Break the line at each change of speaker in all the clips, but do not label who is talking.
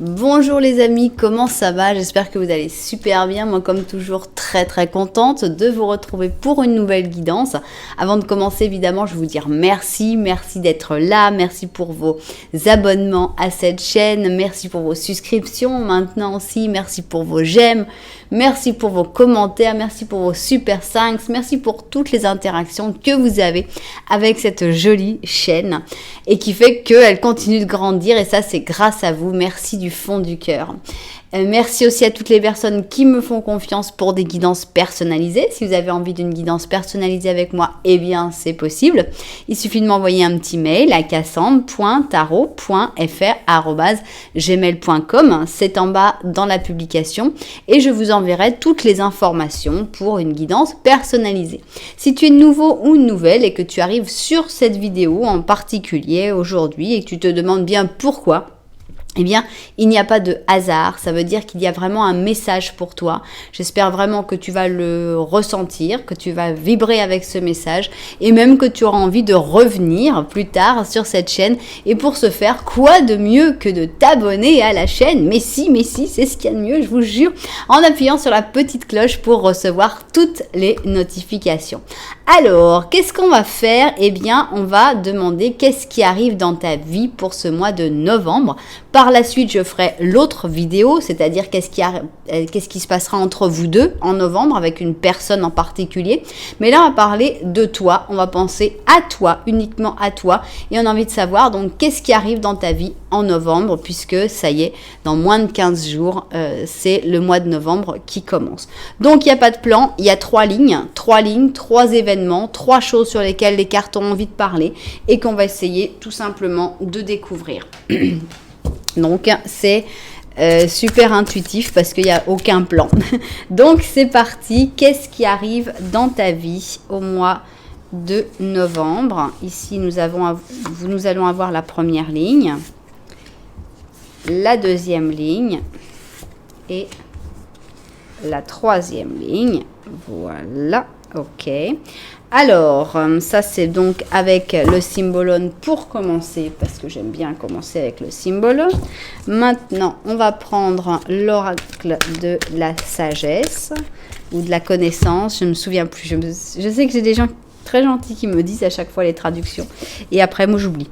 Bonjour les amis, comment ça va? J'espère que vous allez super bien. Moi comme toujours très contente de vous retrouver pour une nouvelle guidance. Avant de commencer évidemment je vais vous dire merci d'être là, merci pour vos abonnements à cette chaîne, merci pour vos souscriptions maintenant aussi, merci pour vos j'aime, merci pour vos commentaires, merci pour vos super thanks, merci pour toutes les interactions que vous avez avec cette jolie chaîne et qui fait qu'elle continue de grandir et ça c'est grâce à vous, merci du fond du cœur. Merci aussi à toutes les personnes qui me font confiance pour des guidances personnalisées. Si vous avez envie d'une guidance personnalisée avec moi, eh bien c'est possible. Il suffit de m'envoyer un petit mail à cassandre.tarot.fr@gmail.com. C'est en bas dans la publication et je vous enverrai toutes les informations pour une guidance personnalisée. Si tu es nouveau ou nouvelle et que tu arrives sur cette vidéo en particulier aujourd'hui et que tu te demandes bien pourquoi, eh bien, il n'y a pas de hasard, ça veut dire qu'il y a vraiment un message pour toi. J'espère vraiment que tu vas le ressentir, que tu vas vibrer avec ce message et même que tu auras envie de revenir plus tard sur cette chaîne. Et pour ce faire, quoi de mieux que de t'abonner à la chaîne? Mais si, c'est ce qu'il y a de mieux, je vous jure, en appuyant sur la petite cloche pour recevoir toutes les notifications. Alors, qu'est-ce qu'on va faire? Eh bien, on va demander qu'est-ce qui arrive dans ta vie pour ce mois de novembre. Par la suite, je ferai l'autre vidéo, c'est-à-dire qu'est-ce qui se passera entre vous deux en novembre avec une personne en particulier. Mais là, on va parler de toi, on va penser à toi, uniquement à toi. Et on a envie de savoir donc qu'est-ce qui arrive dans ta vie en novembre, puisque ça y est, dans moins de 15 jours, c'est le mois de novembre qui commence. Donc, il n'y a pas de plan, il y a 3 lignes, 3 événements, 3 choses sur lesquelles les cartes ont envie de parler et qu'on va essayer tout simplement de découvrir. Donc, c'est super intuitif parce qu'il n'y a aucun plan. Donc, c'est parti. Qu'est-ce qui arrive dans ta vie au mois de novembre? Ici, nous allons avoir la première ligne, la deuxième ligne et la troisième ligne. Voilà, ok. Alors, ça c'est donc avec le symbolone pour commencer, parce que j'aime bien commencer avec le symbolone. Maintenant, on va prendre l'oracle de la sagesse ou de la connaissance, je ne me souviens plus. Je sais que j'ai des gens très gentils qui me disent à chaque fois les traductions et après moi j'oublie.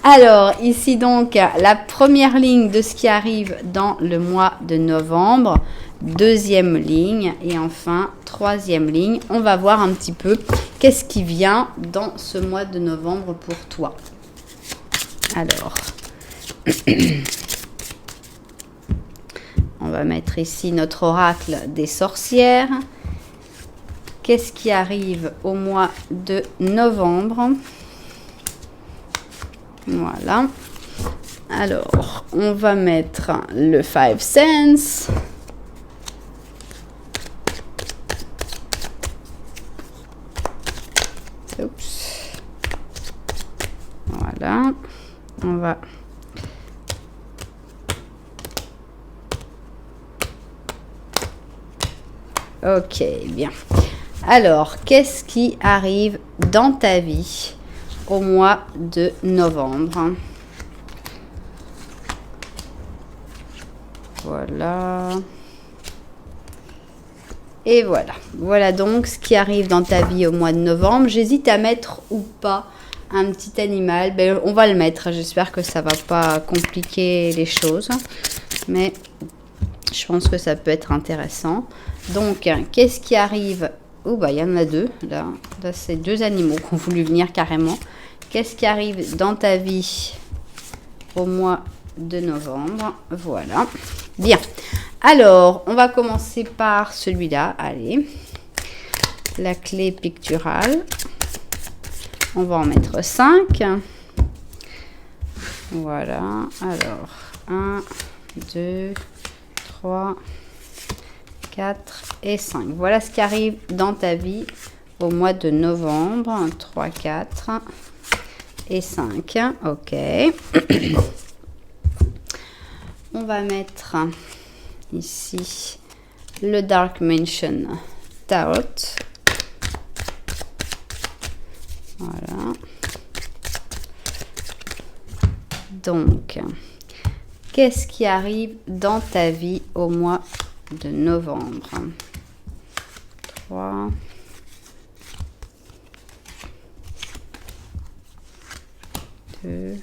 Alors, ici donc, la première ligne de ce qui arrive dans le mois de novembre. Deuxième ligne et enfin troisième ligne. On va voir un petit peu qu'est-ce qui vient dans ce mois de novembre pour toi. Alors, on va mettre ici notre oracle des sorcières. Qu'est-ce qui arrive au mois de novembre? Voilà. Alors, on va mettre le Five Sense. Oups. Voilà, on va ok, bien. Alors, qu'est-ce qui arrive dans ta vie au mois de novembre? Voilà. Et voilà. Voilà donc ce qui arrive dans ta vie au mois de novembre. J'hésite à mettre ou pas un petit animal. Ben, on va le mettre. J'espère que ça ne va pas compliquer les choses. Mais je pense que ça peut être intéressant. Donc, qu'est-ce qui arrive? Oh, bah, il y en a 2. Là c'est 2 animaux qui ont voulu venir carrément. Qu'est-ce qui arrive dans ta vie au mois de novembre? Voilà. Bien. Alors, on va commencer par celui-là. Allez, la clé picturale. On va en mettre 5. Voilà. Alors, 1, 2, 3, 4 et 5. Voilà ce qui arrive dans ta vie au mois de novembre. 3, 4 et 5. Ok. On va mettre ici le Dark Mansion Tarot. Voilà. Donc, qu'est-ce qui arrive dans ta vie au mois de novembre? 3. 2,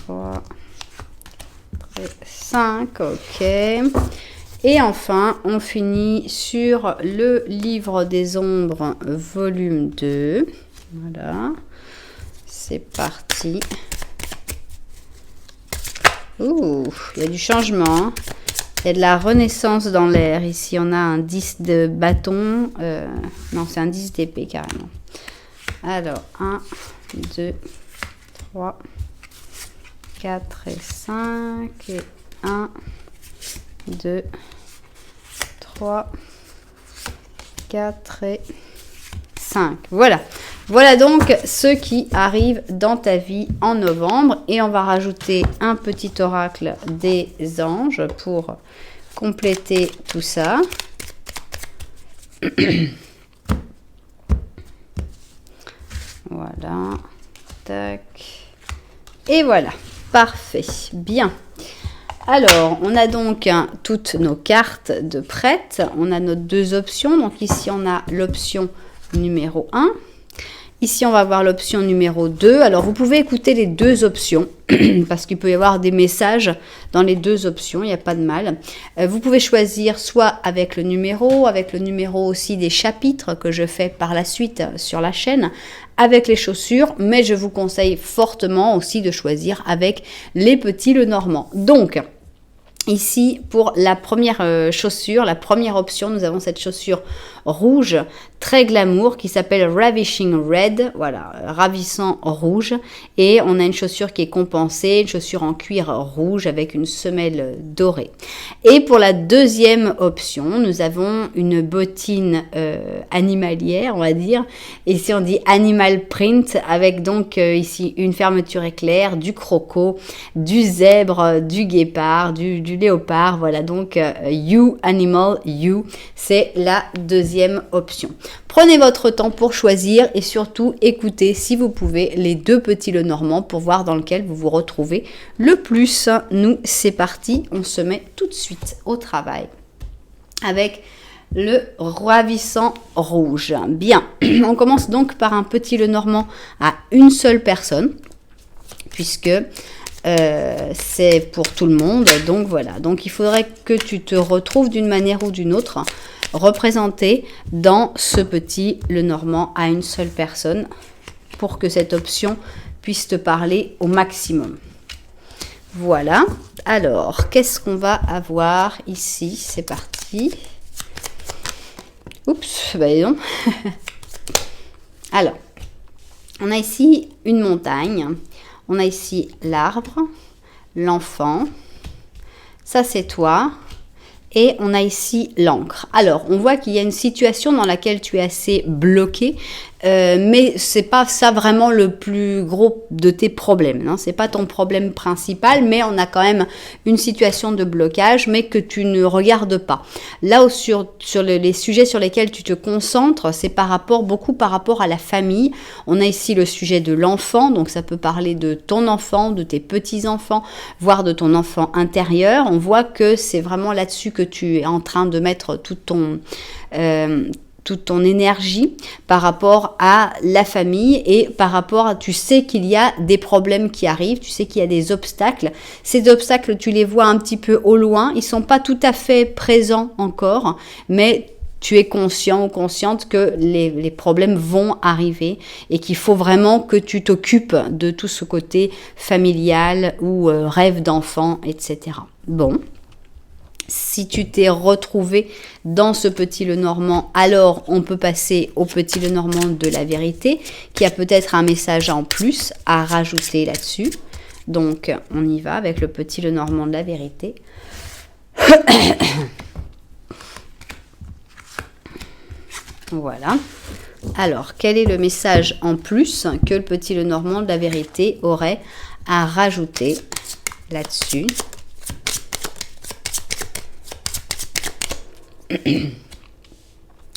3, 5, ok. Et enfin, on finit sur le livre des ombres, volume 2. Voilà, c'est parti. Ouh, il y a du changement, hein. Il y a de la renaissance dans l'air. Ici, on a un 10 de bâton. Non, c'est un 10 d'épée carrément. Alors, 1, 2, 3, 4 et 5. Et 1, 2, 3, 4 et 5. Voilà. Voilà donc ce qui arrive dans ta vie en novembre. Et on va rajouter un petit oracle des anges pour compléter tout ça. Voilà. Tac. Et voilà. Parfait. Bien. Alors, on a donc toutes nos cartes de prêtes. On a nos 2 options. Donc ici, on a l'option numéro 1. Ici, on va voir l'option numéro 2. Alors, vous pouvez écouter les 2 options parce qu'il peut y avoir des messages dans les 2 options. Il n'y a pas de mal. Vous pouvez choisir soit avec le numéro aussi des chapitres que je fais par la suite sur la chaîne, avec les chaussures. Mais je vous conseille fortement aussi de choisir avec les petits Lenormand. Donc, ici, pour la première chaussure, la première option, nous avons cette chaussure rouge, très glamour, qui s'appelle Ravishing Red, voilà, ravissant rouge, et on a une chaussure qui est compensée, une chaussure en cuir rouge avec une semelle dorée. Et pour la deuxième option, nous avons une bottine animalière, on va dire, ici on dit animal print, avec donc ici une fermeture éclair, du croco, du zèbre, du guépard, du léopard, voilà, donc You Animal You, c'est la deuxième option. Prenez votre temps pour choisir et surtout écoutez, si vous pouvez, les 2 petits Lenormand pour voir dans lequel vous vous retrouvez le plus. Nous, c'est parti, on se met tout de suite au travail avec le ravissant rouge. Bien, on commence donc par un petit Lenormand à une seule personne, puisque c'est pour tout le monde. Donc voilà, donc il faudrait que tu te retrouves d'une manière ou d'une autre représenté dans ce petit Lenormand à une seule personne pour que cette option puisse te parler au maximum. Voilà, alors qu'est-ce qu'on va avoir ici? C'est parti. Oups, bah dis donc. Alors, on a ici une montagne, on a ici l'arbre, l'enfant, ça c'est toi. Et on a ici l'encre. Alors, on voit qu'il y a une situation dans laquelle tu es assez bloqué, mais c'est pas ça vraiment le plus gros de tes problèmes. Hein. C'est pas ton problème principal, mais on a quand même une situation de blocage, mais que tu ne regardes pas. Là, sur les sujets sur lesquels tu te concentres, c'est beaucoup par rapport à la famille. On a ici le sujet de l'enfant, donc ça peut parler de ton enfant, de tes petits-enfants, voire de ton enfant intérieur. On voit que c'est vraiment là-dessus que tu es en train de mettre toute ton énergie par rapport à la famille et par rapport à, tu sais qu'il y a des problèmes qui arrivent, tu sais qu'il y a des obstacles. Ces obstacles, tu les vois un petit peu au loin, ils sont pas tout à fait présents encore, mais tu es conscient ou consciente que les problèmes vont arriver et qu'il faut vraiment que tu t'occupes de tout ce côté familial ou rêve d'enfant, etc. Bon. Si tu t'es retrouvé dans ce petit Lenormand, alors on peut passer au petit Lenormand de la vérité, qui a peut-être un message en plus à rajouter là-dessus. Donc, on y va avec le petit Lenormand de la vérité. Voilà. Alors, quel est le message en plus que le petit Lenormand de la vérité aurait à rajouter là-dessus ?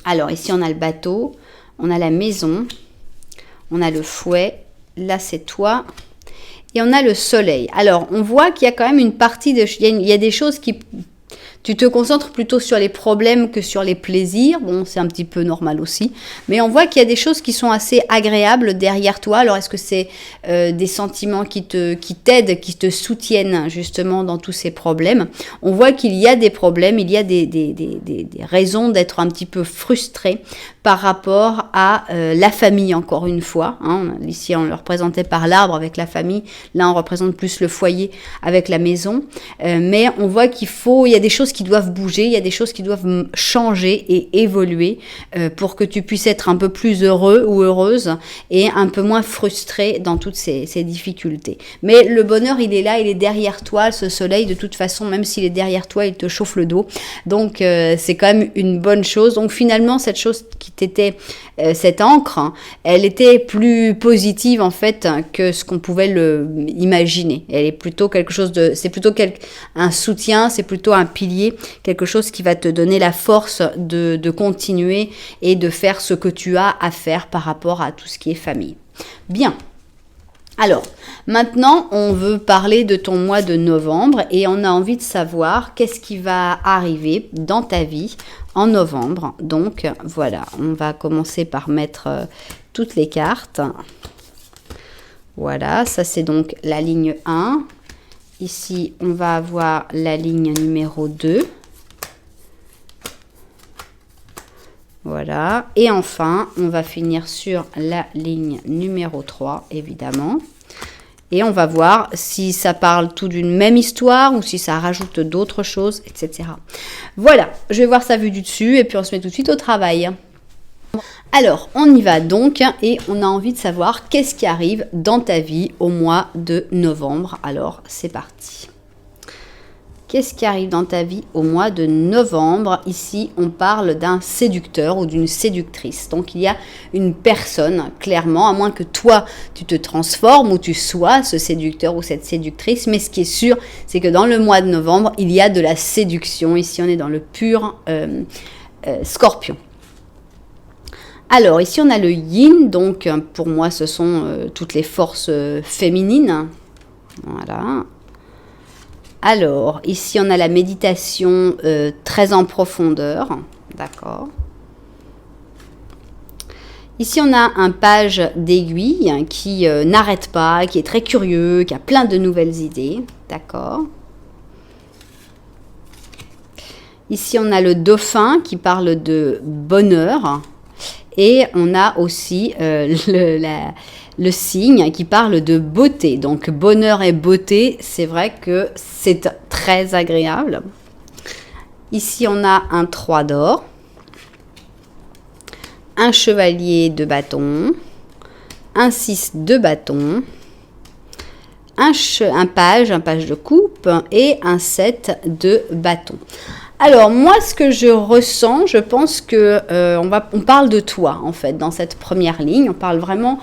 Alors ici on a le bateau, on a la maison, on a le fouet, là c'est toi. et on a le soleil. Alors, on voit qu'il y a quand même une partie il y a des choses qui... Tu te concentres plutôt sur les problèmes que sur les plaisirs. Bon, c'est un petit peu normal aussi. Mais on voit qu'il y a des choses qui sont assez agréables derrière toi. Alors, est-ce que c'est des sentiments qui t'aident, qui te soutiennent justement dans tous ces problèmes? On voit qu'il y a des problèmes, il y a des raisons d'être un petit peu frustré par rapport à la famille, encore une fois. Hein. Ici, on le représentait par l'arbre avec la famille. Là, on représente plus le foyer avec la maison. Mais on voit qu'il y a des choses qui doivent bouger, il y a des choses qui doivent changer et évoluer pour que tu puisses être un peu plus heureux ou heureuse et un peu moins frustré dans toutes ces difficultés. Mais le bonheur, il est là, il est derrière toi. Ce soleil, de toute façon, même s'il est derrière toi, il te chauffe le dos. Donc, c'est quand même une bonne chose. Donc, finalement, cette chose qui t'était, cette encre, hein, elle était plus positive, en fait, que ce qu'on pouvait imaginer. Elle est plutôt quelque chose c'est plutôt un soutien, c'est plutôt un pilier, quelque chose qui va te donner la force de continuer et de faire ce que tu as à faire par rapport à tout ce qui est famille. Bien. Alors, maintenant, on veut parler de ton mois de novembre et on a envie de savoir qu'est-ce qui va arriver dans ta vie en novembre. Donc, voilà, on va commencer par mettre toutes les cartes. Voilà, ça c'est donc la ligne 1. Ici, on va avoir la ligne numéro 2. Voilà. Et enfin, on va finir sur la ligne numéro 3, évidemment. Et on va voir si ça parle tout d'une même histoire ou si ça rajoute d'autres choses, etc. Voilà, je vais voir ça vu du dessus et puis on se met tout de suite au travail. Alors, on y va donc et on a envie de savoir qu'est-ce qui arrive dans ta vie au mois de novembre. Alors, c'est parti. Qu'est-ce qui arrive dans ta vie au mois de novembre? Ici, on parle d'un séducteur ou d'une séductrice. Donc, il y a une personne, clairement, à moins que toi, tu te transformes ou tu sois ce séducteur ou cette séductrice. Mais ce qui est sûr, c'est que dans le mois de novembre, il y a de la séduction. Ici, on est dans le pur scorpion. Alors, ici, on a le yin. Donc, pour moi, ce sont toutes les forces féminines. Voilà. Alors, ici, on a la méditation très en profondeur. D'accord. Ici, on a un page d'aiguille qui n'arrête pas, qui est très curieux, qui a plein de nouvelles idées. D'accord. Ici, on a le dauphin qui parle de bonheur. Et on a aussi le signe qui parle de beauté. Donc, bonheur et beauté, c'est vrai que c'est très agréable. Ici, on a un 3 d'or, un chevalier de bâton, un 6 de bâton, un page de coupe et un 7 de bâton. Alors, moi, ce que je ressens, je pense que on parle de toi, en fait, dans cette première ligne. On parle vraiment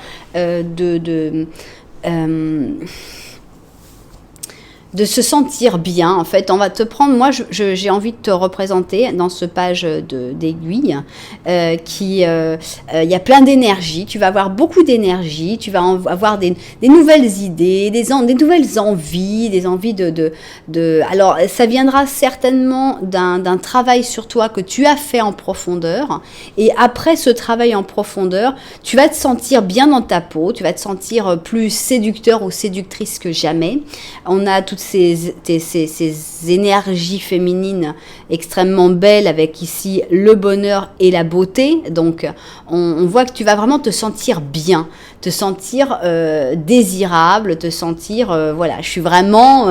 de se sentir bien, en fait. On va te prendre, moi, j'ai envie de te représenter dans ce page d'aiguille il y a plein d'énergie, tu vas avoir beaucoup d'énergie, tu vas avoir des nouvelles idées, des nouvelles envies, des envies alors, ça viendra certainement d'un travail sur toi que tu as fait en profondeur, et après ce travail en profondeur, tu vas te sentir bien dans ta peau, tu vas te sentir plus séducteur ou séductrice que jamais. On a toutes ces énergies féminines extrêmement belles avec ici le bonheur et la beauté. Donc, on voit que tu vas vraiment te sentir bien, te sentir désirable, te sentir, voilà, je suis vraiment,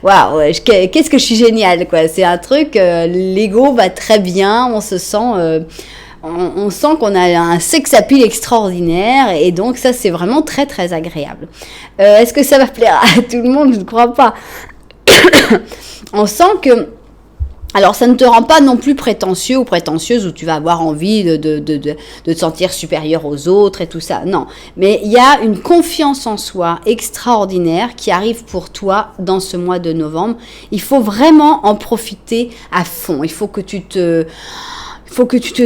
waouh, qu'est-ce que je suis géniale, quoi. C'est un truc, l'ego va très bien, on se sent... On sent qu'on a un sex appeal extraordinaire et donc ça c'est vraiment très très agréable. Est-ce que ça va plaire à tout le monde? Je ne crois pas. On sent que... Alors, ça ne te rend pas non plus prétentieux ou prétentieuse où tu vas avoir envie de te sentir supérieur aux autres et tout ça. Non, mais il y a une confiance en soi extraordinaire qui arrive pour toi dans ce mois de novembre. Il faut vraiment en profiter à fond. Il faut que tu te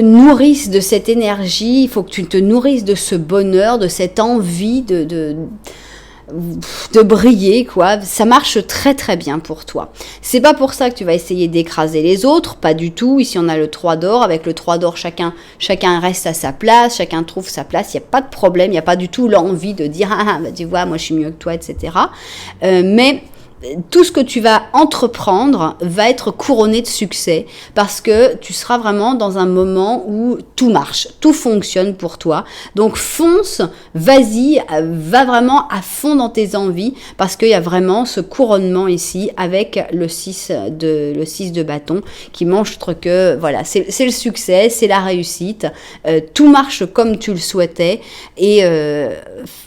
nourrisses de cette énergie, il faut que tu te nourrisses de ce bonheur, de cette envie de briller, quoi. Ça marche très très bien pour toi. C'est pas pour ça que tu vas essayer d'écraser les autres, pas du tout. Ici on a le 3 d'or. Avec le 3 d'or, chacun reste à sa place, chacun trouve sa place. Il n'y a pas de problème, il n'y a pas du tout l'envie de dire bah, tu vois, moi je suis mieux que toi, etc. Mais tout ce que tu vas entreprendre va être couronné de succès parce que tu seras vraiment dans un moment où tout marche, tout fonctionne pour toi. Donc fonce, vas-y, va vraiment à fond dans tes envies parce qu'il y a vraiment ce couronnement ici avec le 6 de bâton qui montre que voilà, c'est le succès, c'est la réussite, tout marche comme tu le souhaitais et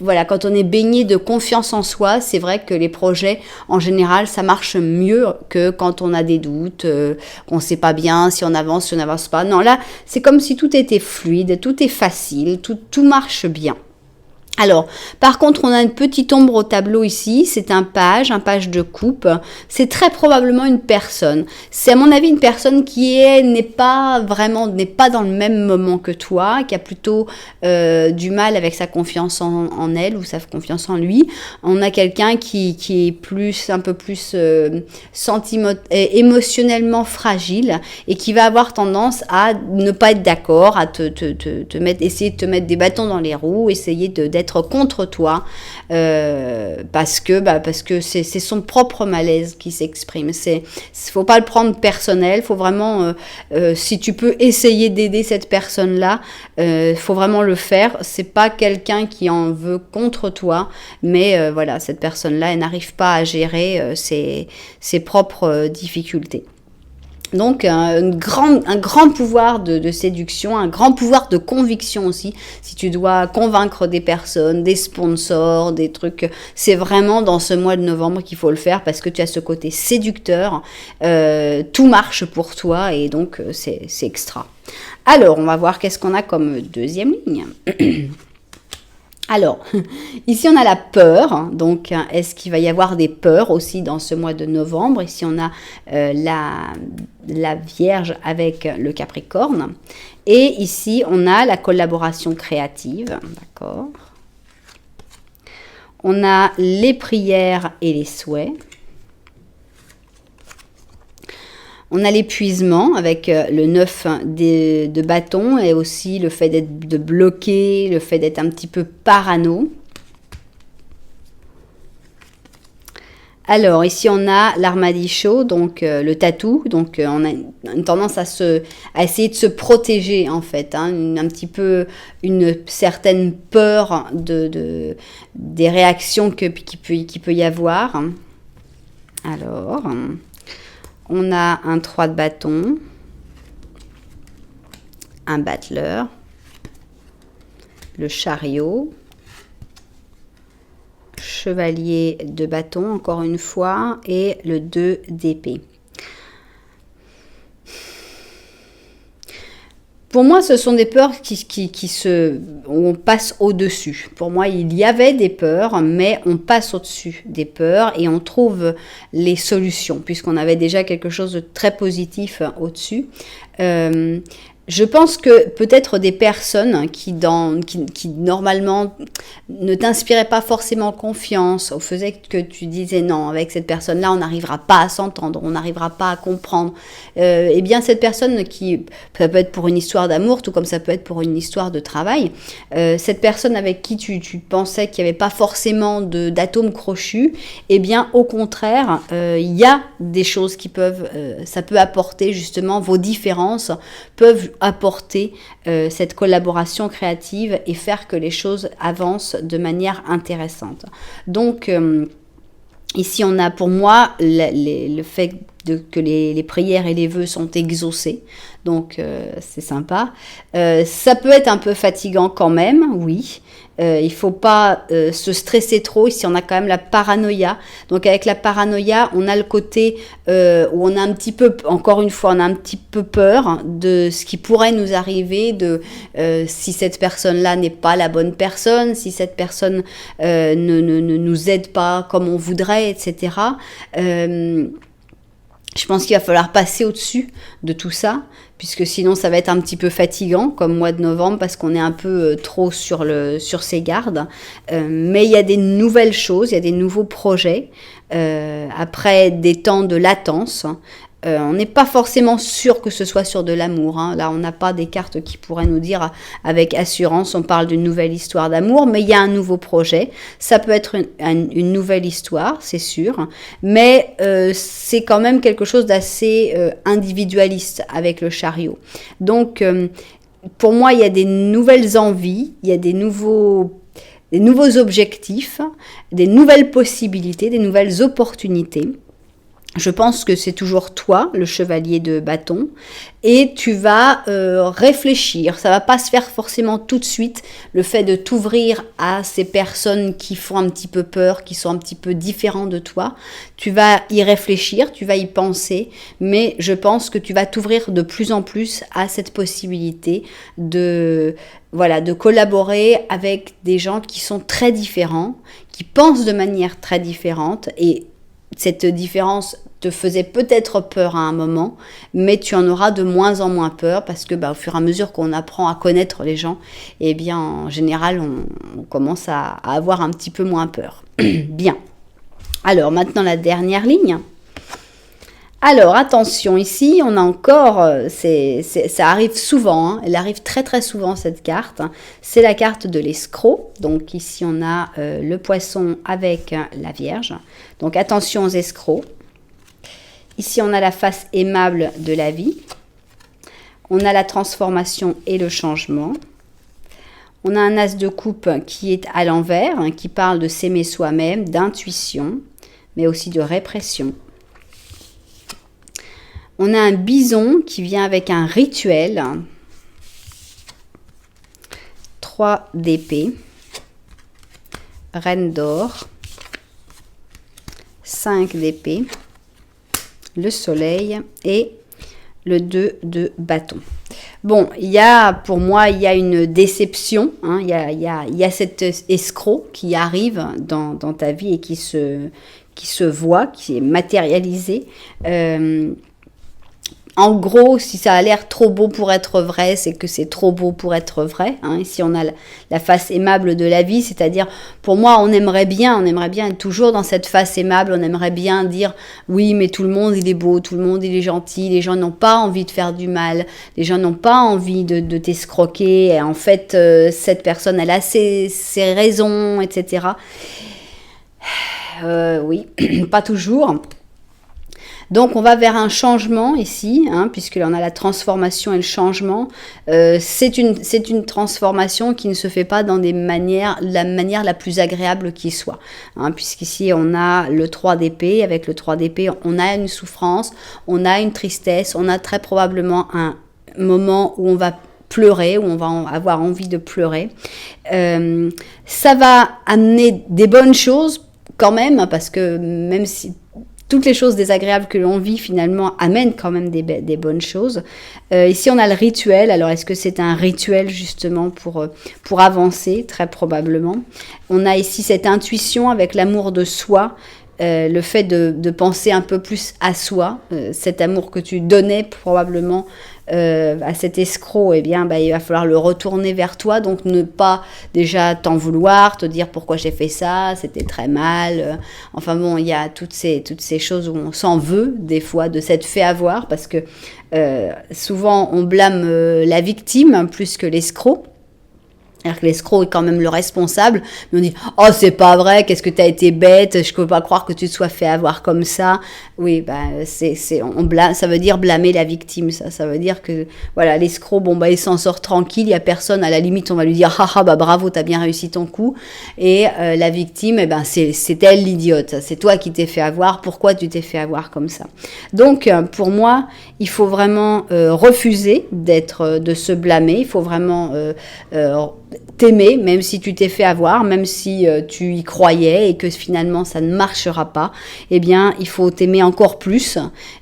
voilà, quand on est baigné de confiance en soi, c'est vrai que les projets en général, ça marche mieux que quand on a des doutes, qu'on ne sait pas bien si on avance, si on n'avance pas. Non, là, c'est comme si tout était fluide, tout est facile, tout marche bien. Alors, par contre, on a une petite ombre au tableau ici, c'est un page de coupe. C'est très probablement une personne. C'est à mon avis une personne qui n'est pas dans le même moment que toi, qui a plutôt du mal avec sa confiance en elle ou sa confiance en lui. On a quelqu'un qui est un peu plus émotionnellement fragile et qui va avoir tendance à ne pas être d'accord, à essayer de te mettre des bâtons dans les roues, essayer d'être contre toi parce que c'est son propre malaise qui s'exprime. Faut pas le prendre personnel, faut vraiment si tu peux essayer d'aider cette personne-là, faut vraiment le faire. C'est pas quelqu'un qui en veut contre toi, mais voilà, cette personne-là, elle n'arrive pas à gérer ses propres difficultés. Donc un grand pouvoir de séduction, un grand pouvoir de conviction aussi. Si tu dois convaincre des personnes, des sponsors, des trucs, c'est vraiment dans ce mois de novembre qu'il faut le faire parce que tu as ce côté séducteur, tout marche pour toi et donc c'est extra. Alors on va voir qu'est-ce qu'on a comme deuxième ligne. Alors, ici on a la peur, donc est-ce qu'il va y avoir des peurs aussi dans ce mois de novembre? Ici on a la Vierge avec le Capricorne, et ici on a la collaboration créative, d'accord? On a les prières et les souhaits. On a l'épuisement avec le 9 de bâton et aussi le fait de bloquer, le fait d'être un petit peu parano. Alors ici on a l'armadillo, donc le tatou, donc on a une tendance à essayer de se protéger en fait, hein, un petit peu une certaine peur des réactions qui peut y avoir. Alors... on a un 3 de bâton, un battleur, le chariot, chevalier de bâton encore une fois et le 2 d'épée. Pour moi, ce sont des peurs où on passe au-dessus. Pour moi, il y avait des peurs, mais on passe au-dessus des peurs et on trouve les solutions, puisqu'on avait déjà quelque chose de très positif au-dessus. Je pense que peut-être des personnes qui normalement ne t'inspiraient pas forcément confiance, ou faisaient que tu disais non, avec cette personne-là, on n'arrivera pas à s'entendre, on n'arrivera pas à comprendre. Eh bien, cette personne ça peut être pour une histoire d'amour, tout comme ça peut être pour une histoire de travail, cette personne avec qui tu pensais qu'il n'y avait pas forcément d'atomes crochus, eh bien, au contraire, il y a des choses qui ça peut apporter justement, vos différences peuvent apporter cette collaboration créative et faire que les choses avancent de manière intéressante. Donc, ici, on a pour moi le fait que les prières et les vœux sont exaucés. Donc, c'est sympa. Ça peut être un peu fatigant quand même, oui. Il ne faut pas se stresser trop. Ici, on a quand même la paranoïa. Donc, avec la paranoïa, on a le côté où on a un petit peu, encore une fois, on a un petit peu peur de ce qui pourrait nous arriver, si cette personne-là n'est pas la bonne personne, si cette personne ne nous aide pas comme on voudrait, etc. Je pense qu'il va falloir passer au-dessus de tout ça, puisque sinon ça va être un petit peu fatigant, comme mois de novembre, parce qu'on est un peu trop sur ses gardes. Mais il y a des nouvelles choses, il y a des nouveaux projets, après des temps de latence. On n'est pas forcément sûr que ce soit sur de l'amour. Hein. Là, on n'a pas des cartes qui pourraient nous dire avec assurance, on parle d'une nouvelle histoire d'amour, mais il y a un nouveau projet. Ça peut être une nouvelle histoire, c'est sûr, mais c'est quand même quelque chose d'assez individualiste avec le chariot. Donc, pour moi, il y a des nouvelles envies, il y a des nouveaux objectifs, des nouvelles possibilités, des nouvelles opportunités. Je pense que c'est toujours toi, le chevalier de bâton, et tu vas réfléchir. Ça va pas se faire forcément tout de suite, le fait de t'ouvrir à ces personnes qui font un petit peu peur, qui sont un petit peu différents de toi. Tu vas y réfléchir, tu vas y penser, mais je pense que tu vas t'ouvrir de plus en plus à cette possibilité de collaborer avec des gens qui sont très différents, qui pensent de manière très différente, et cette différence te faisait peut-être peur à un moment, mais tu en auras de moins en moins peur parce que au fur et à mesure qu'on apprend à connaître les gens, eh bien en général on commence à avoir un petit peu moins peur. Bien. Alors maintenant la dernière ligne. Alors attention, ici on a encore, ça arrive souvent, hein, elle arrive très très souvent cette carte, hein, c'est la carte de l'escroc. Donc ici on a le poisson avec la Vierge, donc attention aux escrocs. Ici on a la face aimable de la vie, on a la transformation et le changement. On a un as de coupe qui est à l'envers, hein, qui parle de s'aimer soi-même, d'intuition, mais aussi de répression. On a un bison qui vient avec un rituel, 3 d'épée, reine d'or, 5 d'épée, le soleil et le 2 de bâton. Bon, pour moi, il y a une déception, hein, il y a cet escroc qui arrive dans ta vie et qui se voit, qui est matérialisé. En gros, si ça a l'air trop beau pour être vrai, c'est que c'est trop beau pour être vrai. Hein. Ici, on a la face aimable de la vie, c'est-à-dire, pour moi, on aimerait bien être toujours dans cette face aimable. On aimerait bien dire, oui, mais tout le monde, il est beau, tout le monde, il est gentil. Les gens n'ont pas envie de faire du mal. Les gens n'ont pas envie de t'escroquer. Et en fait, cette personne, elle a ses raisons, etc. Oui, pas toujours. Donc, on va vers un changement ici, hein, puisque là, on a la transformation et le changement. C'est une transformation qui ne se fait pas dans la manière la plus agréable qui soit. Hein, puisqu'ici, on a le 3 d'épée. Avec le 3 d'épée, on a une souffrance, on a une tristesse, on a très probablement un moment où on va pleurer, où on va avoir envie de pleurer. Ça va amener des bonnes choses quand même, parce que même si toutes les choses désagréables que l'on vit finalement amènent quand même des bonnes choses. Ici on a le rituel. Alors est-ce que c'est un rituel justement pour avancer? Très probablement. On a ici cette intuition avec l'amour de soi. Le fait de penser un peu plus à soi, cet amour que tu donnais probablement à cet escroc, eh bien, il va falloir le retourner vers toi, donc ne pas déjà t'en vouloir, te dire pourquoi j'ai fait ça, c'était très mal. Enfin bon, il y a toutes ces choses où on s'en veut des fois de s'être fait avoir, parce que souvent on blâme la victime plus que l'escroc. Alors que l'escroc est quand même le responsable, mais on dit « Oh, c'est pas vrai, qu'est-ce que t'as été bête, je peux pas croire que tu te sois fait avoir comme ça. » Oui, ça veut dire blâmer la victime, ça veut dire que, voilà, l'escroc, il s'en sort tranquille, il y a personne, à la limite, on va lui dire « Ah, bravo, t'as bien réussi ton coup. » Et la victime, c'est elle l'idiote, c'est toi qui t'es fait avoir, pourquoi tu t'es fait avoir comme ça? Donc, pour moi, il faut vraiment refuser de se blâmer, il faut vraiment t'aimer, même si tu t'es fait avoir, même si tu y croyais et que finalement ça ne marchera pas, eh bien il faut t'aimer encore plus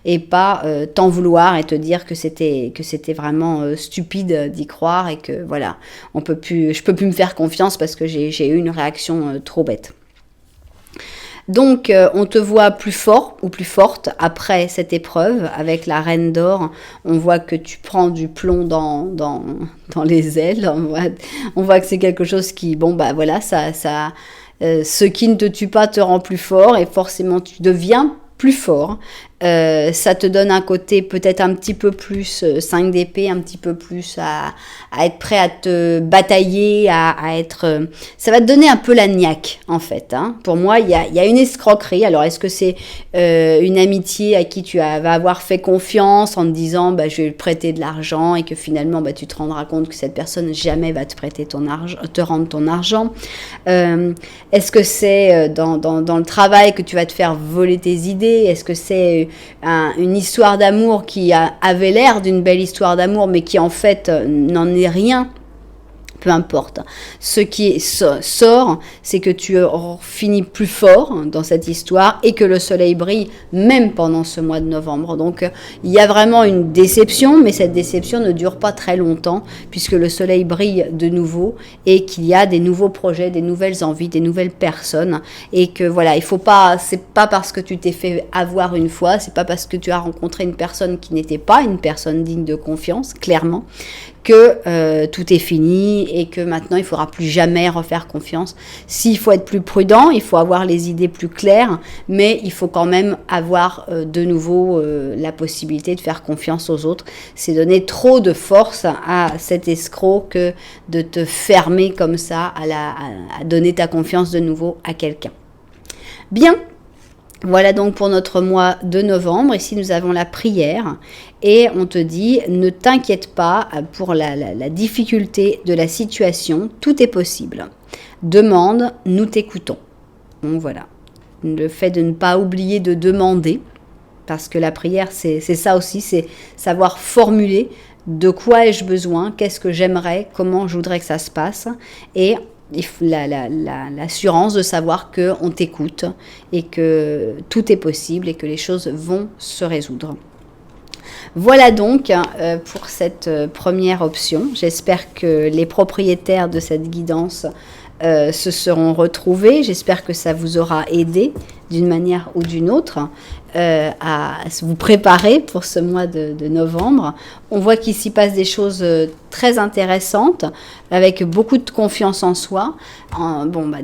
et pas t'en vouloir et te dire que c'était vraiment stupide d'y croire et que voilà, je peux plus me faire confiance parce que j'ai eu une réaction trop bête. Donc, on te voit plus fort ou plus forte après cette épreuve avec la reine d'or. On voit que tu prends du plomb dans les ailes. On voit que c'est quelque chose qui, bon, bah voilà, ce qui ne te tue pas te rend plus fort et forcément tu deviens plus fort. Ça te donne un côté peut-être un petit peu plus 5 d'épée, un petit peu plus à être prêt à te batailler, à être... ça va te donner un peu la niaque, en fait. Hein. Pour moi, il y a une escroquerie. Alors, est-ce que c'est une amitié à qui vas avoir fait confiance en te disant bah, je vais lui prêter de l'argent et que finalement, bah, tu te rendras compte que cette personne jamais va te prêter ton argent, te rendre ton argent. Est-ce que c'est dans le travail que tu vas te faire voler tes idées? Est-ce que c'est une histoire d'amour qui avait l'air d'une belle histoire d'amour, mais qui en fait n'en est rien? Peu importe. Ce qui sort, c'est que tu finis plus fort dans cette histoire et que le soleil brille même pendant ce mois de novembre. Donc, il y a vraiment une déception, mais cette déception ne dure pas très longtemps puisque le soleil brille de nouveau et qu'il y a des nouveaux projets, des nouvelles envies, des nouvelles personnes. Et que voilà, il faut pas, c'est pas parce que tu t'es fait avoir une fois, c'est pas parce que tu as rencontré une personne qui n'était pas une personne digne de confiance, clairement, que tout est fini et que maintenant il ne faudra plus jamais refaire confiance. S'il faut être plus prudent, il faut avoir les idées plus claires, mais il faut quand même avoir de nouveau la possibilité de faire confiance aux autres. C'est donner trop de force à cet escroc que de te fermer comme ça à donner ta confiance de nouveau à quelqu'un. Bien. Voilà donc pour notre mois de novembre. Ici, nous avons la prière et on te dit, ne t'inquiète pas pour la difficulté de la situation, tout est possible. Demande, nous t'écoutons. Donc voilà, le fait de ne pas oublier de demander, parce que la prière, c'est ça aussi, c'est savoir formuler de quoi ai-je besoin, qu'est-ce que j'aimerais, comment je voudrais que ça se passe, et l'assurance de savoir qu'on t'écoute et que tout est possible et que les choses vont se résoudre. Voilà donc pour cette première option. J'espère que les propriétaires de cette guidance se seront retrouvés. J'espère que ça vous aura aidé d'une manière ou d'une autre à vous préparer pour ce mois de novembre. On voit qu'il s'y passe des choses très intéressantes avec beaucoup de confiance en soi.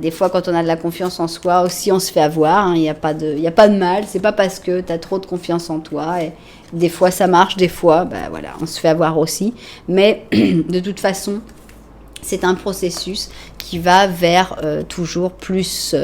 Des fois, quand on a de la confiance en soi aussi, on se fait avoir. Il n'y a pas de mal. C'est pas parce que tu as trop de confiance en toi. Et des fois, ça marche. Des fois, on se fait avoir aussi. Mais de toute façon, c'est un processus qui va vers toujours plus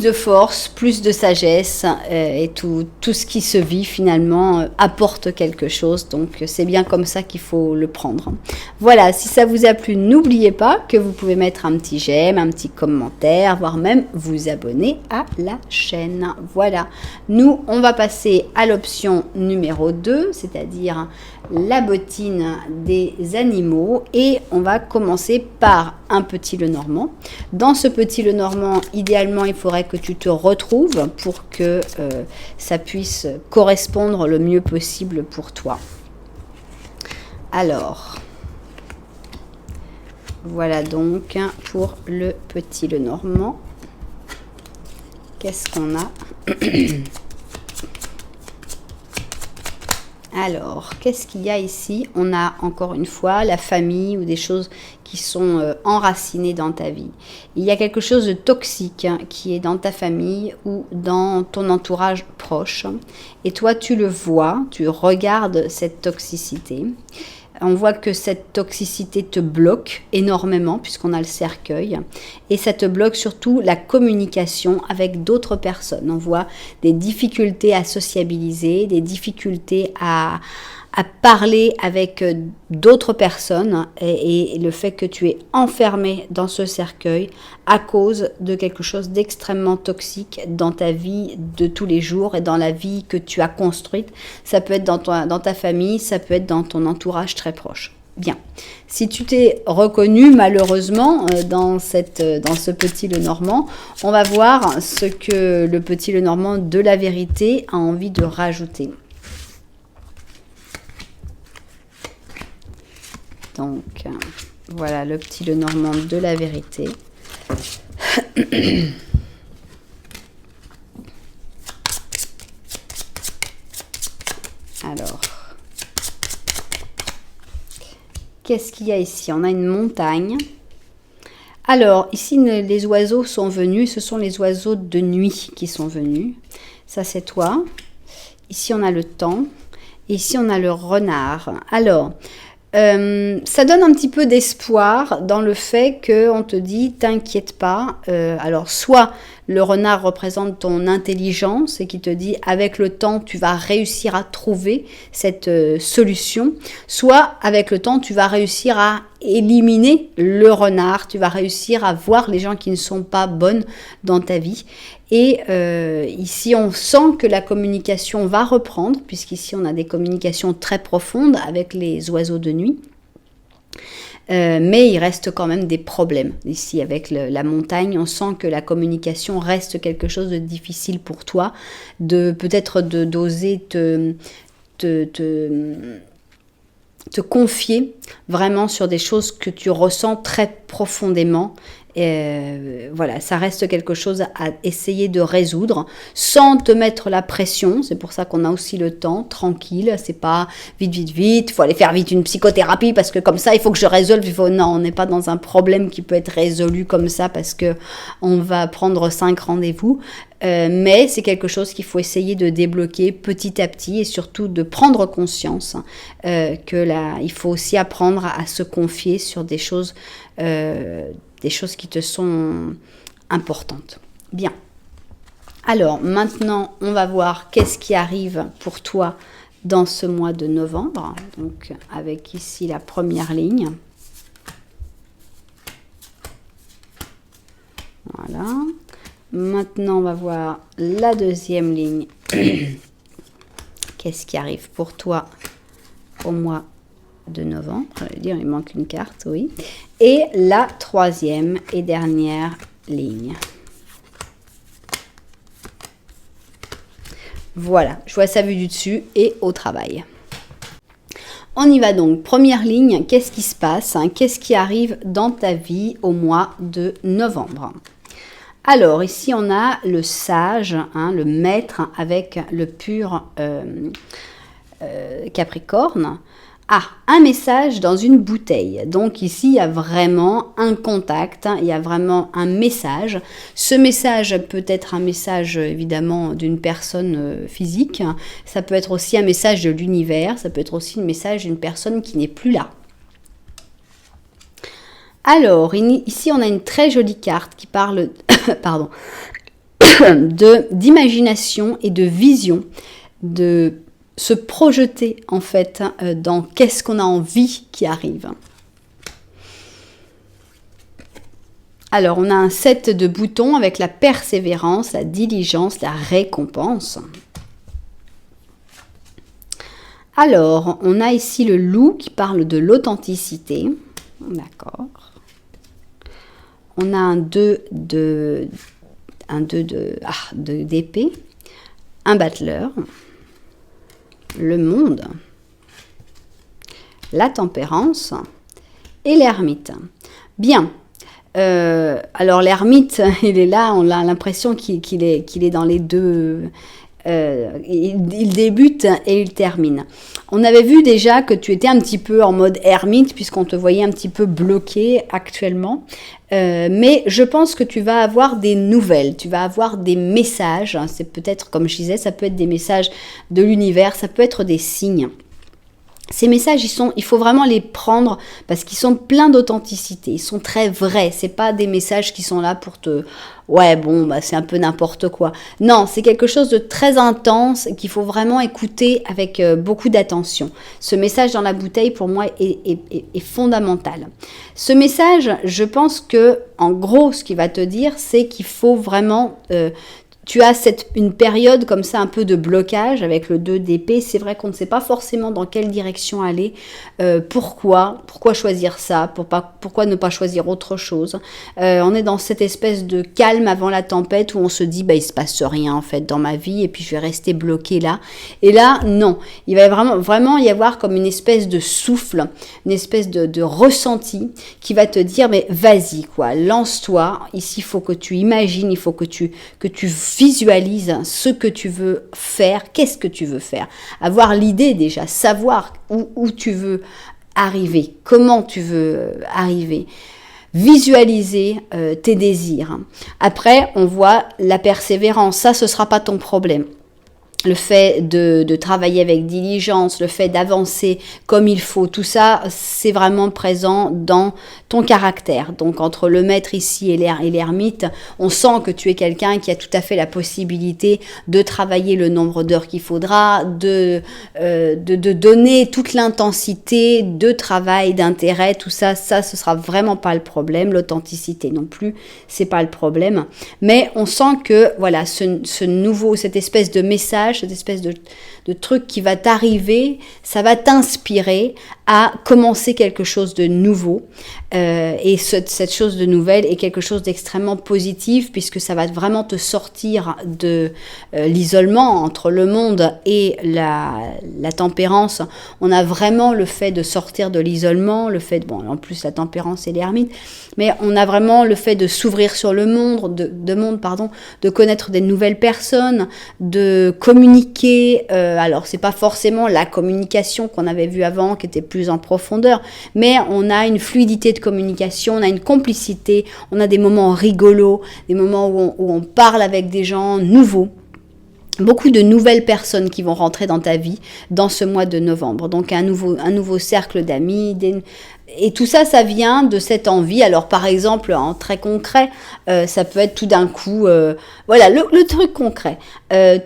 de force, plus de sagesse et tout ce qui se vit finalement apporte quelque chose. Donc c'est bien comme ça qu'il faut le prendre. Voilà, si ça vous a plu, n'oubliez pas que vous pouvez mettre un petit j'aime, un petit commentaire, voire même vous abonner à la chaîne. Voilà, nous on va passer à l'option numéro 2, c'est-à-dire la bottine des animaux et on va commencer par un petit Lenormand. Dans ce petit Lenormand, idéalement, il faudrait que tu te retrouves pour que ça puisse correspondre le mieux possible pour toi. Alors, voilà donc pour le petit Lenormand. Qu'est-ce qu'on a ? Alors, qu'est-ce qu'il y a ici? On a encore une fois la famille ou des choses qui sont enracinées dans ta vie. Il y a quelque chose de toxique qui est dans ta famille ou dans ton entourage proche. Et toi, tu le vois, tu regardes cette toxicité. On voit que cette toxicité te bloque énormément puisqu'on a le cercueil et ça te bloque surtout la communication avec d'autres personnes. On voit des difficultés à sociabiliser, des difficultés à parler avec d'autres personnes et le fait que tu es enfermé dans ce cercueil à cause de quelque chose d'extrêmement toxique dans ta vie de tous les jours et dans la vie que tu as construite. Ça peut être dans ta famille, ça peut être dans ton entourage très proche. Bien. Si tu t'es reconnu malheureusement dans ce petit Lenormand, on va voir ce que le petit Lenormand de la vérité a envie de rajouter. Donc, voilà le petit Lenormand de la vérité. Alors, qu'est-ce qu'il y a ici? On a une montagne. Alors, ici, les oiseaux sont venus. Ce sont les oiseaux de nuit qui sont venus. Ça, c'est toi. Ici, on a le temps. Et ici, on a le renard. Alors, ça donne un petit peu d'espoir dans le fait qu'on te dit, t'inquiète pas. Alors, soit le renard représente ton intelligence et qui te dit, avec le temps, tu vas réussir à trouver cette solution. Soit, avec le temps, tu vas réussir à éliminer le renard. Tu vas réussir à voir les gens qui ne sont pas bonnes dans ta vie. Et ici, on sent que la communication va reprendre, puisqu'ici, on a des communications très profondes avec les oiseaux de nuit. Mais il reste quand même des problèmes. Ici, avec la montagne, on sent que la communication reste quelque chose de difficile pour toi, peut-être d'oser te confier vraiment sur des choses que tu ressens très profondément. Voilà, ça reste quelque chose à essayer de résoudre sans te mettre la pression. C'est pour ça qu'on a aussi le temps, tranquille. C'est pas vite, il faut aller faire vite une psychothérapie parce que comme ça, il faut que je résolve. Non, on n'est pas dans un problème qui peut être résolu comme ça parce que on va prendre 5 rendez-vous. Mais c'est quelque chose qu'il faut essayer de débloquer petit à petit et surtout de prendre conscience il faut aussi apprendre à se confier sur des choses qui te sont importantes. Bien. Alors, maintenant, on va voir qu'est-ce qui arrive pour toi dans ce mois de novembre. Donc, avec ici la première ligne. Voilà. Maintenant, on va voir la deuxième ligne. Qu'est-ce qui arrive pour toi au mois de novembre? Je vais dire, il manque une carte, oui. Et la troisième et dernière ligne. Voilà, je vois ça vu du dessus et au travail. On y va donc. Première ligne, qu'est-ce qui se passe? Qu'est-ce qui arrive dans ta vie au mois de novembre? Alors, ici, on a le sage, le maître avec le pur Capricorne. Ah, un message dans une bouteille. Donc ici, il y a vraiment un contact, il y a vraiment un message. Ce message peut être un message évidemment d'une personne physique. Ça peut être aussi un message de l'univers. Ça peut être aussi un message d'une personne qui n'est plus là. Alors, ici, on a une très jolie carte qui parle d'imagination et de vision, de se projeter en fait dans qu'est-ce qu'on a envie qui arrive. Alors, on a un set de boutons avec la persévérance, la diligence, la récompense. Alors, on a ici le loup qui parle de l'authenticité. D'accord. On a un 2 d'épée, un battleur, le monde, la tempérance et l'ermite. Bien. Alors l'ermite, il est là, on a l'impression qu'il est dans les deux. Il débute et il termine. On avait vu déjà que tu étais un petit peu en mode ermite puisqu'on te voyait un petit peu bloqué actuellement. Mais je pense que tu vas avoir des nouvelles, tu vas avoir des messages. C'est peut-être, comme je disais, ça peut être des messages de l'univers, ça peut être des signes. Ces messages, il faut vraiment les prendre parce qu'ils sont pleins d'authenticité, ils sont très vrais. C'est pas des messages qui sont là pour te... Ouais, bon, bah, c'est un peu n'importe quoi. Non, c'est quelque chose de très intense qu'il faut vraiment écouter avec beaucoup d'attention. Ce message dans la bouteille, pour moi, est fondamental. Ce message, je pense que, en gros, ce qu'il va te dire, c'est qu'il faut vraiment... tu as une période comme ça un peu de blocage avec le 2 d'épée. C'est vrai qu'on ne sait pas forcément dans quelle direction aller. Pourquoi choisir ça? Pourquoi ne pas choisir autre chose? On est dans cette espèce de calme avant la tempête où on se dit il se passe rien en fait dans ma vie et puis je vais rester bloqué là. Et là, non. Il va vraiment y avoir comme une espèce de souffle, une espèce de ressenti qui va te dire mais vas-y quoi, lance-toi. Ici, il faut que tu imagines, il faut que tu visualise ce que tu veux faire, qu'est-ce que tu veux faire. Avoir l'idée déjà, savoir où tu veux arriver, comment tu veux arriver. Visualiser tes désirs. Après, on voit la persévérance. Ça, ce ne sera pas ton problème. Le fait de travailler avec diligence, le fait d'avancer comme il faut, tout ça, c'est vraiment présent dans ton caractère. Donc, entre le maître ici et l'ermite, on sent que tu es quelqu'un qui a tout à fait la possibilité de travailler le nombre d'heures qu'il faudra, de donner toute l'intensité de travail, d'intérêt, tout ça, ce sera vraiment pas le problème. L'authenticité non plus, c'est pas le problème. Mais on sent que, voilà, ce nouveau, cette espèce de message, cette espèce de truc qui va t'arriver, ça va t'inspirer à commencer quelque chose de nouveau. Et cette chose de nouvelle est quelque chose d'extrêmement positif puisque ça va vraiment te sortir de l'isolement entre le monde et la tempérance. On a vraiment le fait de sortir de l'isolement, le fait, bon, en plus la tempérance et l'ermite, mais on a vraiment le fait de s'ouvrir sur le monde, de connaître des nouvelles personnes, de communiquer. Alors, c'est pas forcément la communication qu'on avait vue avant, qui était plus en profondeur, mais on a une fluidité de communication, on a une complicité, on a des moments rigolos, des moments où on parle avec des gens nouveaux. Beaucoup de nouvelles personnes qui vont rentrer dans ta vie dans ce mois de novembre. Donc, un nouveau cercle d'amis, et tout ça, ça vient de cette envie. Alors, par exemple, en très concret, ça peut être tout d'un coup, voilà, le truc concret.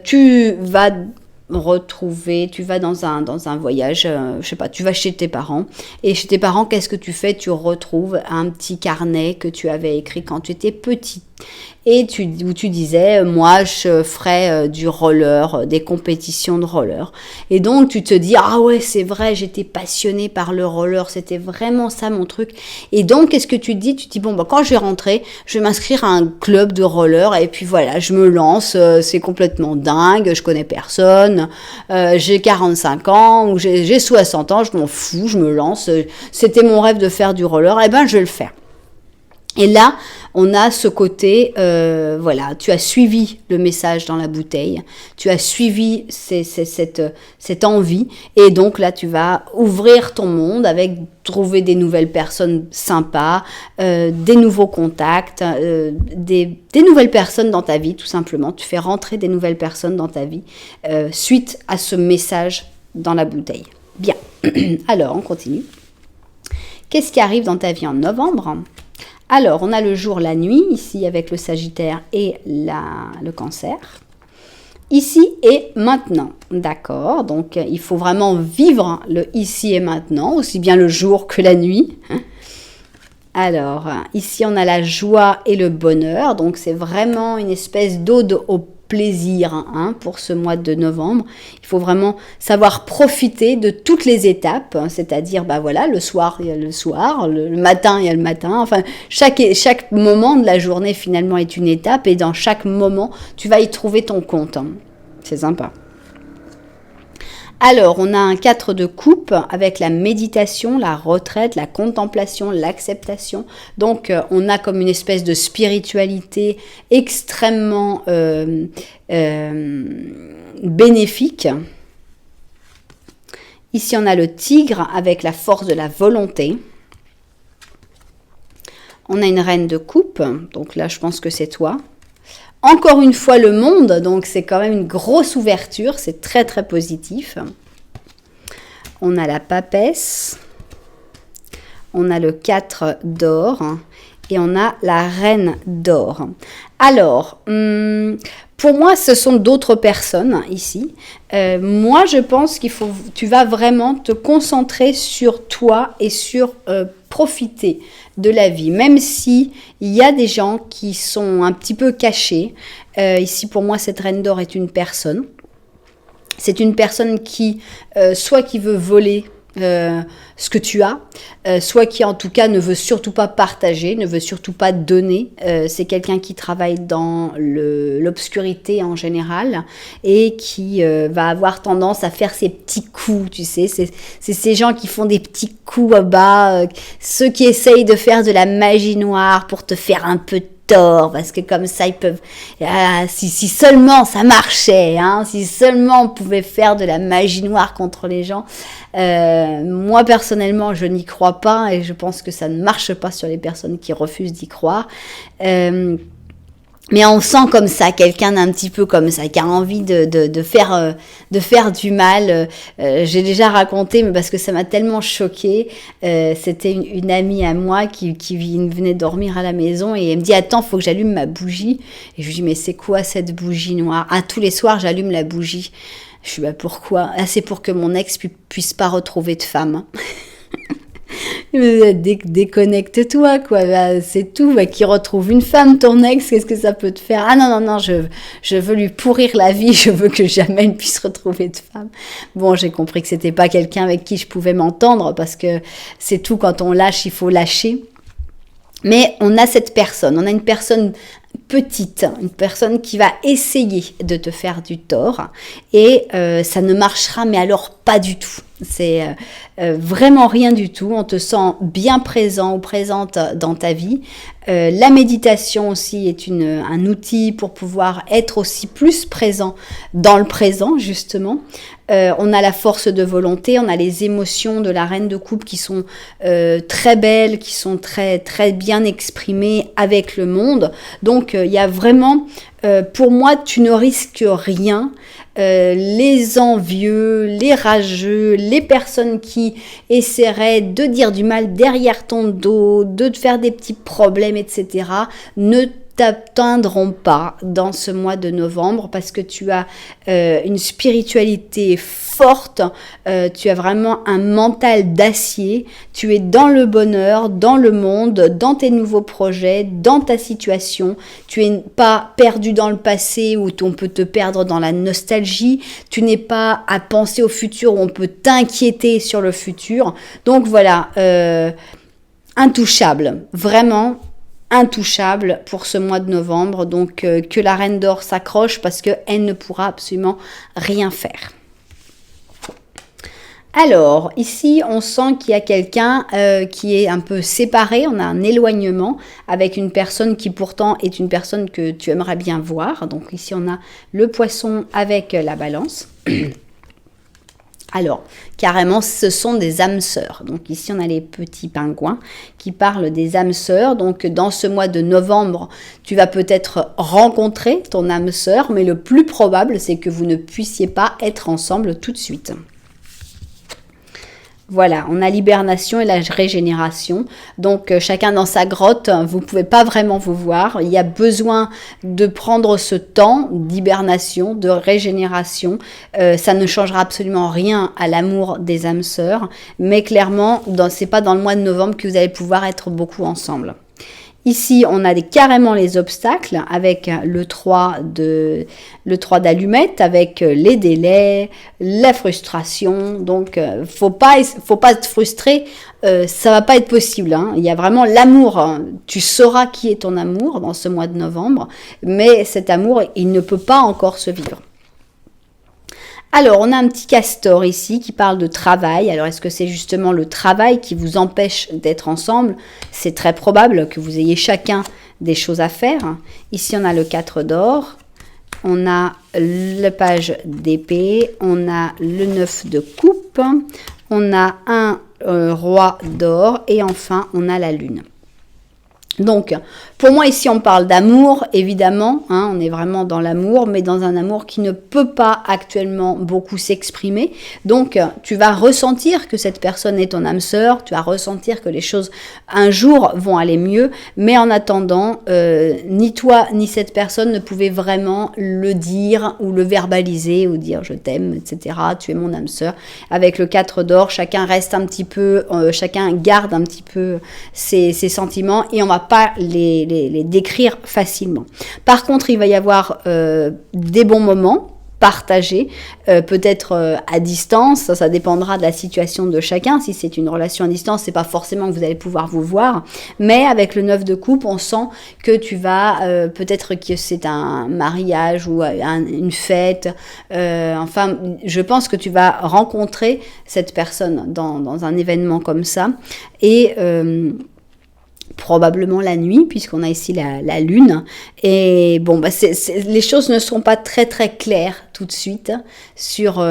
Tu vas dans un voyage, je sais pas, tu vas chez tes parents, et chez tes parents, qu'est-ce que tu fais? Tu retrouves un petit carnet que tu avais écrit quand tu étais petit, et où tu disais, moi je ferais du roller, des compétitions de roller, et donc tu te dis, ah ouais c'est vrai, j'étais passionnée par le roller, c'était vraiment ça mon truc, et donc qu'est-ce que tu te dis? Tu te dis, bon bah quand je vais rentrer, je vais m'inscrire à un club de roller, et puis voilà, je me lance, c'est complètement dingue, je connais personne, j'ai 45 ans, ou j'ai 60 ans, je m'en fous, je me lance, c'était mon rêve de faire du roller, et ben je vais le faire. Et là, on a ce côté, voilà, tu as suivi le message dans la bouteille, tu as suivi cette envie, et donc là, tu vas ouvrir ton monde avec trouver des nouvelles personnes sympas, des nouveaux contacts, des nouvelles personnes dans ta vie, tout simplement. Tu fais rentrer des nouvelles personnes dans ta vie suite à ce message dans la bouteille. Bien, alors on continue. Qu'est-ce qui arrive dans ta vie en novembre ? Alors, on a le jour, la nuit, ici avec le Sagittaire et le Cancer. Ici et maintenant, d'accord? Donc, il faut vraiment vivre le ici et maintenant, aussi bien le jour que la nuit. Alors, ici, on a la joie et le bonheur. Donc, c'est vraiment une espèce d'ode au plaisir pour ce mois de novembre. Il faut vraiment savoir profiter de toutes les étapes, c'est-à-dire voilà, le soir il y a le soir, le matin il y a le matin, enfin chaque moment de la journée finalement est une étape, et dans chaque moment tu vas y trouver ton compte. C'est sympa. Alors, on a un 4 de coupe avec la méditation, la retraite, la contemplation, l'acceptation. Donc, on a comme une espèce de spiritualité extrêmement bénéfique. Ici, on a le tigre avec la force de la volonté. On a une reine de coupe, donc là, je pense que c'est toi. Encore une fois, le monde, donc c'est quand même une grosse ouverture, c'est très très positif. On a la papesse, on a le 4 d'or et on a la reine d'or. Alors, pour moi, ce sont d'autres personnes ici. Moi, je pense tu vas vraiment te concentrer sur toi et sur profiter de la vie, même si il y a des gens qui sont un petit peu cachés. Ici, pour moi, cette reine d'or est une personne. C'est une personne qui, soit qui veut voler ce que tu as, soit qui en tout cas ne veut surtout pas partager, ne veut surtout pas donner. C'est quelqu'un qui travaille dans l'obscurité en général et qui va avoir tendance à faire ses petits coups, tu sais. C'est ces gens qui font des petits coups bas, ceux qui essayent de faire de la magie noire pour te faire un peu tort, parce que comme ça, ils peuvent... si seulement ça marchait, hein, si seulement on pouvait faire de la magie noire contre les gens. Moi, personnellement, je n'y crois pas et je pense que ça ne marche pas sur les personnes qui refusent d'y croire. Mais on sent comme ça, quelqu'un d'un petit peu comme ça, qui a envie de faire du mal. J'ai déjà raconté, mais parce que ça m'a tellement choquée. C'était une amie à moi qui venait dormir à la maison et elle me dit « Attends, faut que j'allume ma bougie. » Et je lui dis « Mais c'est quoi cette bougie noire ?»« Ah, tous les soirs, j'allume la bougie. » Je suis « Bah pourquoi ?»« Ah, c'est pour que mon ex puisse pas retrouver de femme. » Déconnecte-toi, quoi. Bah, c'est tout. Bah, qui retrouve une femme, ton ex, qu'est-ce que ça peut te faire? Ah non, je veux lui pourrir la vie. Je veux que jamais il puisse retrouver de femme. Bon, j'ai compris que c'était pas quelqu'un avec qui je pouvais m'entendre parce que c'est tout. Quand on lâche, il faut lâcher. Mais on a cette personne. On a une personne petite, une personne qui va essayer de te faire du tort et ça ne marchera, mais alors pas du tout. C'est vraiment rien du tout. On te sent bien présent ou présente dans ta vie. La méditation aussi est un outil pour pouvoir être aussi plus présent dans le présent, justement. On a la force de volonté, on a les émotions de la reine de coupe qui sont très belles, qui sont très, très bien exprimées avec le monde. Donc, il y a vraiment, pour moi, tu ne risques rien. Les envieux, les rageux, les personnes qui essaieraient de dire du mal derrière ton dos, de te faire des petits problèmes, etc., ne t'atteindront pas dans ce mois de novembre parce que tu as une spiritualité forte, tu as vraiment un mental d'acier, tu es dans le bonheur, dans le monde, dans tes nouveaux projets, dans ta situation, tu n'es pas perdu dans le passé où on peut te perdre dans la nostalgie, tu n'es pas à penser au futur où on peut t'inquiéter sur le futur. Donc voilà, intouchable, vraiment intouchable pour ce mois de novembre, donc que la Reine d'Or s'accroche parce qu'elle ne pourra absolument rien faire. Alors, ici, on sent qu'il y a quelqu'un qui est un peu séparé, on a un éloignement avec une personne qui pourtant est une personne que tu aimerais bien voir. Donc ici, on a le poisson avec la balance. Alors, carrément, ce sont des âmes sœurs. Donc ici, on a les petits pingouins qui parlent des âmes sœurs. Donc dans ce mois de novembre, tu vas peut-être rencontrer ton âme sœur, mais le plus probable, c'est que vous ne puissiez pas être ensemble tout de suite. Voilà, on a l'hibernation et la régénération. Donc, chacun dans sa grotte, vous ne pouvez pas vraiment vous voir. Il y a besoin de prendre ce temps d'hibernation, de régénération. Ça ne changera absolument rien à l'amour des âmes sœurs. Mais clairement, ce n'est pas dans le mois de novembre que vous allez pouvoir être beaucoup ensemble. Ici, on a carrément les obstacles avec le 3 d'allumettes, avec les délais, la frustration. Donc, faut pas te frustrer, ça va pas être possible. Hein. Il y a vraiment l'amour. Hein. Tu sauras qui est ton amour dans ce mois de novembre, mais cet amour, il ne peut pas encore se vivre. Alors, on a un petit castor ici qui parle de travail. Alors, est-ce que c'est justement le travail qui vous empêche d'être ensemble? C'est très probable que vous ayez chacun des choses à faire. Ici, on a le 4 d'or. On a la page d'épée. On a le 9 de coupe. On a un roi d'or. Et enfin, on a la lune. Donc, pour moi, ici, on parle d'amour, évidemment, hein, on est vraiment dans l'amour, mais dans un amour qui ne peut pas actuellement beaucoup s'exprimer. Donc, tu vas ressentir que cette personne est ton âme sœur, tu vas ressentir que les choses, un jour, vont aller mieux, mais en attendant, ni toi, ni cette personne ne pouvaient vraiment le dire ou le verbaliser ou dire « je t'aime », etc. « Tu es mon âme sœur ». Avec le 4 d'or, chacun reste un petit peu, chacun garde un petit peu ses sentiments et on va pas les décrire facilement. Par contre, il va y avoir des bons moments partagés, peut-être à distance, ça dépendra de la situation de chacun. Si c'est une relation à distance, c'est pas forcément que vous allez pouvoir vous voir, mais avec le 9 de coupe, on sent que tu vas, peut-être que c'est un mariage ou une fête, enfin, je pense que tu vas rencontrer cette personne dans un événement comme ça, et probablement la nuit, puisqu'on a ici la lune. Et bon, bah les choses ne seront pas très très claires tout de suite sur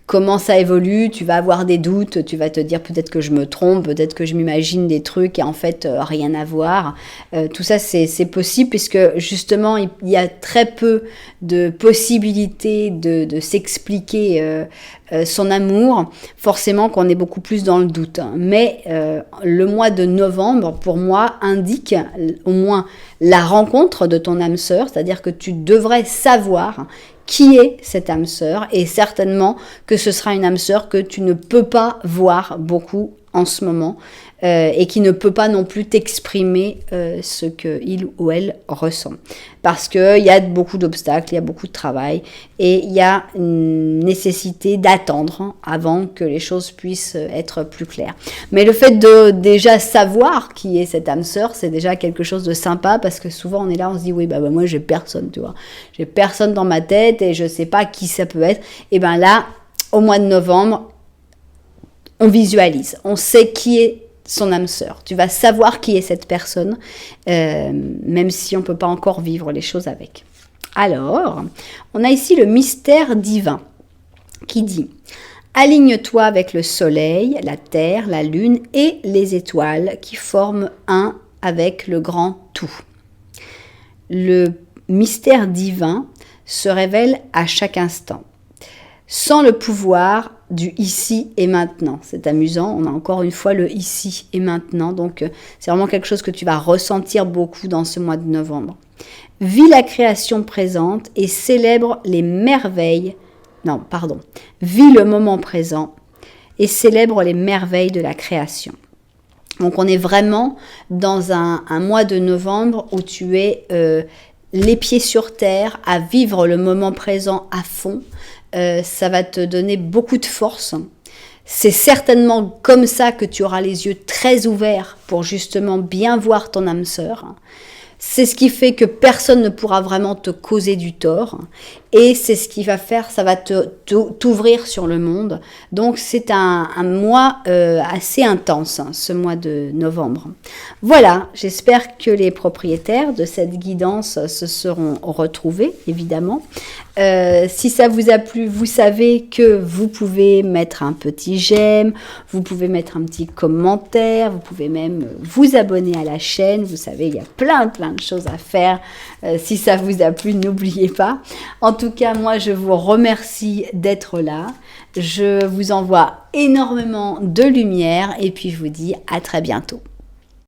comment ça évolue. Tu vas avoir des doutes, tu vas te dire peut-être que je me trompe, peut-être que je m'imagine des trucs et en fait rien à voir. Tout ça c'est possible puisque justement il y a très peu de possibilités de s'expliquer son amour, forcément qu'on est beaucoup plus dans le doute. Mais le mois de novembre, pour moi, indique au moins la rencontre de ton âme sœur, c'est-à-dire que tu devrais savoir qui est cette âme sœur, et certainement que ce sera une âme sœur que tu ne peux pas voir beaucoup en ce moment, et qui ne peut pas non plus t'exprimer ce qu'il ou elle ressent. Parce qu'il y a beaucoup d'obstacles, il y a beaucoup de travail, et il y a une nécessité d'attendre avant que les choses puissent être plus claires. Mais le fait de déjà savoir qui est cette âme sœur, c'est déjà quelque chose de sympa, parce que souvent on est là, on se dit oui, bah moi j'ai personne, tu vois. J'ai personne dans ma tête et je sais pas qui ça peut être. Et ben là, au mois de novembre, on visualise, on sait qui est son âme sœur. Tu vas savoir qui est cette personne, même si on ne peut pas encore vivre les choses avec. Alors, on a ici le mystère divin qui dit « Aligne-toi avec le soleil, la terre, la lune et les étoiles qui forment un avec le grand tout. » Le mystère divin se révèle à chaque instant, sans le pouvoir du ici et maintenant. C'est amusant, on a encore une fois le ici et maintenant, donc c'est vraiment quelque chose que tu vas ressentir beaucoup dans ce mois de novembre. Vis la création présente et célèbre les merveilles, vis le moment présent et célèbre les merveilles de la création. Donc on est vraiment dans un mois de novembre où tu es les pieds sur terre, à vivre le moment présent à fond. Ça va te donner beaucoup de force. C'est certainement comme ça que tu auras les yeux très ouverts pour justement bien voir ton âme sœur. C'est ce qui fait que personne ne pourra vraiment te causer du tort. Et c'est ce qui va faire, ça va t'ouvrir sur le monde. Donc c'est un mois assez intense, ce mois de novembre. Voilà, j'espère que les propriétaires de cette guidance se seront retrouvés, évidemment. Si ça vous a plu, vous savez que vous pouvez mettre un petit j'aime, vous pouvez mettre un petit commentaire, vous pouvez même vous abonner à la chaîne. Vous savez, il y a plein de choses à faire. Si ça vous a plu, n'oubliez pas. En tout cas, moi, je vous remercie d'être là. Je vous envoie énormément de lumière et puis je vous dis à très bientôt.